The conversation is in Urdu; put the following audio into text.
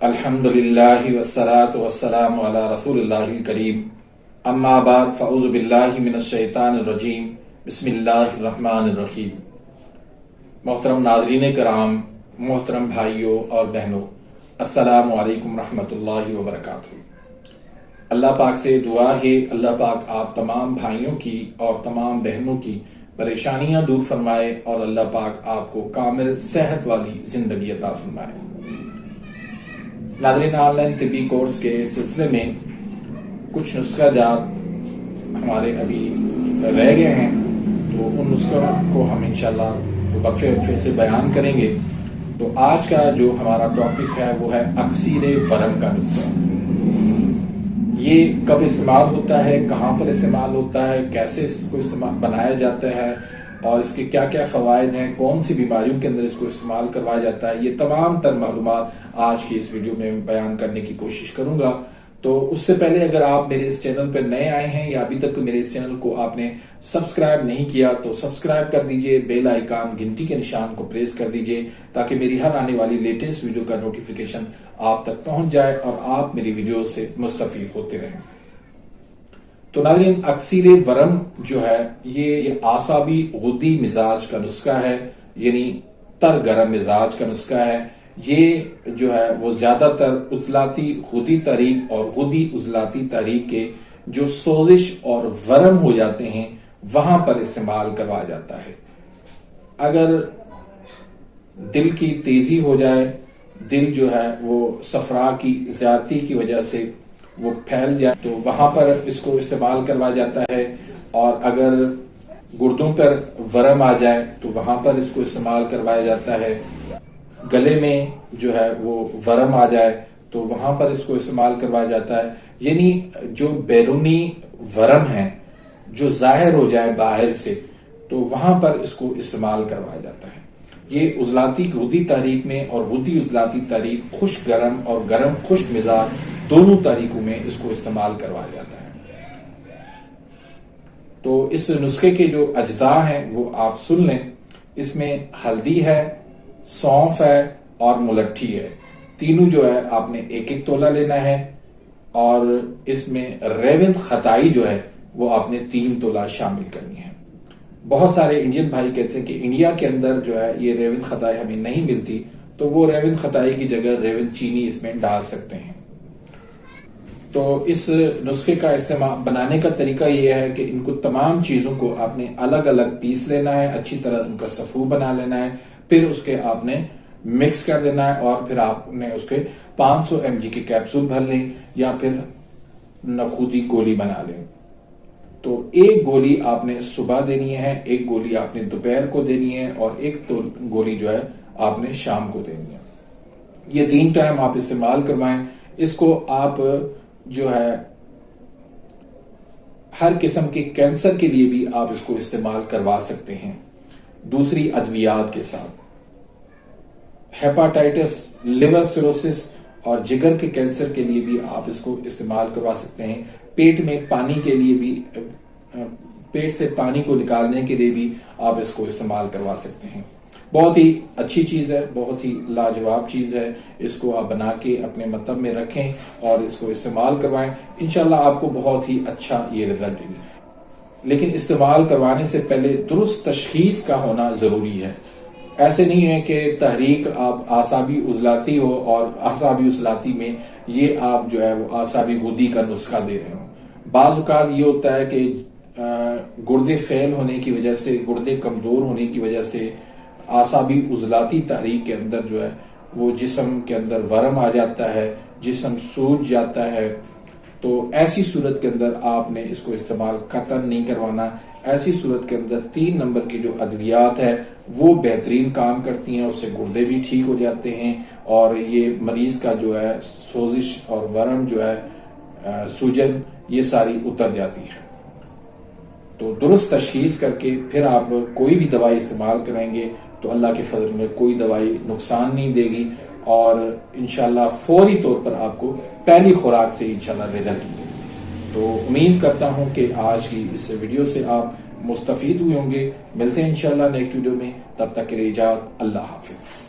الحمدللہ والصلاة والسلام علی رسول اللہ الکریم اما بعد فاعوذ باللہ من الشیطان الرجیم بسم اللہ الرحمن الرحیم۔ محترم ناظرین کرام، محترم بھائیوں اور بہنوں، السلام علیکم رحمۃ اللہ وبرکاتہ۔ اللہ پاک سے دعا ہے اللہ پاک آپ تمام بھائیوں کی اور تمام بہنوں کی پریشانیاں دور فرمائے اور اللہ پاک آپ کو کامل صحت والی زندگی عطا فرمائے۔ ناظرین، آن لائن طبی کورس کے سلسلے میں کچھ نسخہ جات ہمارے ابھی رہ گئے ہیں، تو ان نسخوں کو ہم انشاءاللہ وقفے سے بیان کریں گے۔ تو آج کا جو ہمارا ٹاپک ہے وہ ہے اکسیر ورم کا نسخہ۔ یہ کب استعمال ہوتا ہے، کہاں پر استعمال ہوتا ہے، کیسے اس کو بنایا جاتا ہے اور اس کے کیا کیا فوائد ہیں، کون سی بیماریوں کے اندر اس کو استعمال کروایا جاتا ہے، یہ تمام تر معلومات آج کی اس ویڈیو میں بیان کرنے کی کوشش کروں گا۔ تو اس سے پہلے اگر آپ میرے اس چینل پر نئے آئے ہیں یا ابھی تک میرے اس چینل کو آپ نے سبسکرائب نہیں کیا تو سبسکرائب کر دیجئے، بیل آئیکن گھنٹی کے نشان کو پریس کر دیجئے تاکہ میری ہر آنے والی لیٹسٹ ویڈیو کا نوٹیفیکیشن آپ تک پہنچ جائے اور آپ میری ویڈیو سے مستفید ہوتے رہیں۔ تو ناظرین، اکسیر ورم جو ہے یہ اعصابی غدی مزاج کا نسخہ ہے، یعنی تر گرم مزاج کا نسخہ ہے۔ یہ جو ہے وہ زیادہ تر عضلاتی غدی تحریک اور غدی عضلاتی تحریک کے جو سوزش اور ورم ہو جاتے ہیں وہاں پر استعمال کروایا جاتا ہے۔ اگر دل کی تیزی ہو جائے، دل جو ہے وہ صفرا کی زیادتی کی وجہ سے وہ پھیل جائے تو وہاں پر اس کو استعمال کروایا جاتا ہے، اور اگر گردوں پر ورم آ جائے تو وہاں پر اس کو استعمال کروایا جاتا ہے۔ گلے میں جو ہے وہ ورم آ جائے تو وہاں پر اس کو استعمال کروایا جاتا ہے۔ یعنی جو بیرونی ورم ہے جو ظاہر ہو جائے باہر سے تو وہاں پر اس کو استعمال کروایا جاتا ہے۔ یہ عضلاتی غدی تحریک میں اور غدی عضلاتی تحریک خشک گرم اور گرم خشک مزاج دونوں طریقوں میں اس کو استعمال کروایا جاتا ہے۔ تو اس نسخے کے جو اجزاء ہیں وہ آپ سن لیں۔ اس میں ہلدی ہے، سونف ہے اور ملٹھی ہے۔ تینوں جو ہے آپ نے ایک ایک تولہ لینا ہے، اور اس میں ریوند خطائی جو ہے وہ آپ نے 3 تولہ شامل کرنی ہے۔ بہت سارے انڈین بھائی کہتے ہیں کہ انڈیا کے اندر جو ہے یہ ریوند خطائی ہمیں نہیں ملتی، تو وہ ریوند خطائی کی جگہ ریوند چینی اس میں ڈال سکتے ہیں۔ تو اس نسخے کا استعمال بنانے کا طریقہ یہ ہے کہ ان کو تمام چیزوں کو آپ نے الگ الگ پیس لینا ہے، اچھی طرح ان کا صفو بنا لینا ہے، پھر اس کے آپ نے مکس کر دینا ہے، اور پھر آپ نے اس کے 500 mg کے کیپسول بھر لیں یا پھر نخودی گولی بنا لیں۔ تو ایک گولی آپ نے صبح دینی ہے، ایک گولی آپ نے دوپہر کو دینی ہے، اور ایک گولی جو ہے آپ نے شام کو دینی ہے۔ یہ 3 ٹائم آپ استعمال کروائیں۔ اس کو آپ جو ہے ہر قسم کے کینسر کے لیے بھی آپ اس کو استعمال کروا سکتے ہیں، دوسری ادویات کے ساتھ۔ ہیپاٹائٹس، لیور سیروسس اور جگر کے کینسر کے لیے بھی آپ اس کو استعمال کروا سکتے ہیں۔ پیٹ میں پانی کے لیے بھی، پیٹ سے پانی کو نکالنے کے لیے بھی آپ اس کو استعمال کروا سکتے ہیں۔ بہت ہی اچھی چیز ہے، بہت ہی لاجواب چیز ہے۔ اس کو آپ بنا کے اپنے مطب میں رکھیں اور اس کو استعمال کروائیں، انشاءاللہ آپ کو بہت ہی اچھا یہ رزلٹ دے گی۔ لیکن استعمال کروانے سے پہلے درست تشخیص کا ہونا ضروری ہے۔ ایسے نہیں ہے کہ تحریک آپ اعصابی عضلاتی ہو اور اعصابی عضلاتی میں یہ آپ جو ہے وہ اعصابی غدی کا نسخہ دے رہے ہوں۔ بعض اوقات یہ ہوتا ہے کہ گردے فیل ہونے کی وجہ سے، گردے کمزور ہونے کی وجہ سے اعصابی عضلاتی تحریک کے اندر جو ہے وہ جسم کے اندر ورم آ جاتا ہے، جسم سوج جاتا ہے۔ تو ایسی صورت کے اندر آپ نے اس کو استعمال قطعاً نہیں کروانا۔ ایسی صورت کے اندر 3 نمبر کی جو ادویات ہے وہ بہترین کام کرتی ہیں، اس سے گردے بھی ٹھیک ہو جاتے ہیں، اور یہ مریض کا جو ہے سوزش اور ورم جو ہے، سوجن، یہ ساری اتر جاتی ہے۔ تو درست تشخیص کر کے پھر آپ کوئی بھی دوائی استعمال کریں گے تو اللہ کے فضل میں کوئی دوائی نقصان نہیں دے گی، اور انشاءاللہ فوری طور پر آپ کو پہلی خوراک سے انشاءاللہ رزلٹ ملے گی۔ تو امید کرتا ہوں کہ آج کی اس ویڈیو سے آپ مستفید ہوئے ہوں گے۔ ملتے ہیں انشاءاللہ نیکسٹ ویڈیو میں، تب تک کے لیے اجازت، اللہ حافظ۔